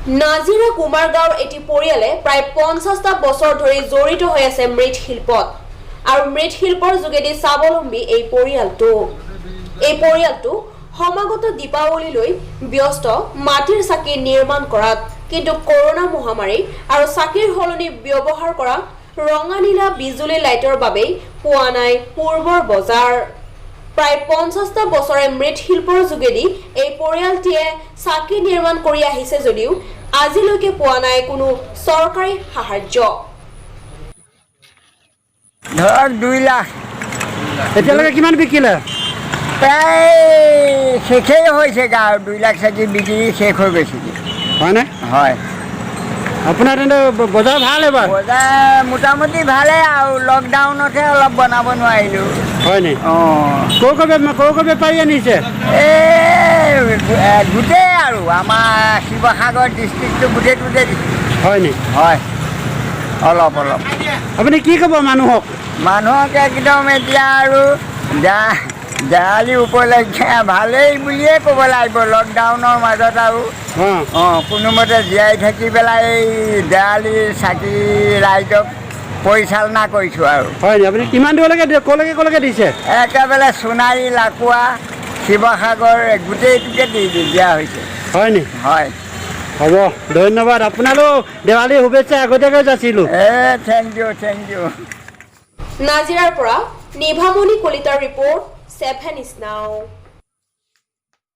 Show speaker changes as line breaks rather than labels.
নাজিৰা কুমাৰগাঁৱৰ এটি পৰিয়ালে প্ৰায় 50টা বছৰ ধৰি জড়িত হৈ আছে মৃৎশিল্পত আৰু মৃৎশিল্পৰ যোগেদি স্বাৱলম্বী এই পৰিয়ালটো সমাগত দীপাৱলীলৈ ব্যস্ত মাটিৰ চাকি নিৰ্মাণ কৰাত কিন্তু কৰোনা মহামাৰী আৰু চাকিৰ হলনি ব্যৱহাৰ কৰা ৰঙা নীলা বিজুলী লাইটৰ বাবে পোৱা নাই পূৰ্বৰ বজাৰ প্ৰায় 50টা বছৰে মৃৎশিল্পৰ যোগেদি এই পৰিয়ালটিয়ে চাকি নিৰ্মাণ কৰি আহিছে যদিও আজিলৈকে পোৱা নাই কোনো চৰকাৰী সাহায্য
ধৰ 2 লাখ
এতিয়ালৈকে কিমান বিকিলে
প্ৰায় শেষেই হৈছে গাঁৱৰ 2 লাখ চাকি বিক্ৰী শেষ হৈ গৈছে
হয়নে
হয়
আপোনাৰ তেন্তে বজাৰ ভাল এবাৰ
বজাৰ মোটামুটি ভালেই আৰু লকডাউনতহে অলপ বনাব নোৱাৰিলোঁ
হয়নি
অঁ
ক'ৰ বেপাৰী আনিছে
গোটেই আৰু আমাৰ শিৱসাগৰ ডিষ্ট্ৰিক্টটো গোটেইটোতে দিছে
হয়নি
হয় অলপ
আপুনি কি ক'ব মানুহক
একদম এতিয়া আৰু দেৱালী উপলক্ষে ভালেই বুলিয়ে ক'ব লাগিব লকডাউনৰ মাজত আৰু কোনোমতে জীয়াই থাকি পেলাই এই দেৱালীৰ চাকি ৰাইজক পৰিচালনা কৰিছোঁ আৰু
হয়নি আপুনি কিমান দূৰলৈকে ক'লৈকে দিছে
একেবাৰে সোণাৰী লাকুৱা শিৱসাগৰ গোটেইটোকে দিয়া হৈছে
হয়নি
হয়
হ'ব ধন্যবাদ আপোনালোক দেৱালীৰ শুভেচ্ছা আগতীয়াকৈ যাচিলোঁ
থেংক ইউ
নাজিৰাৰ পৰা নিভামণি কলিতাৰ ৰিপৰ্ট 7 News Now।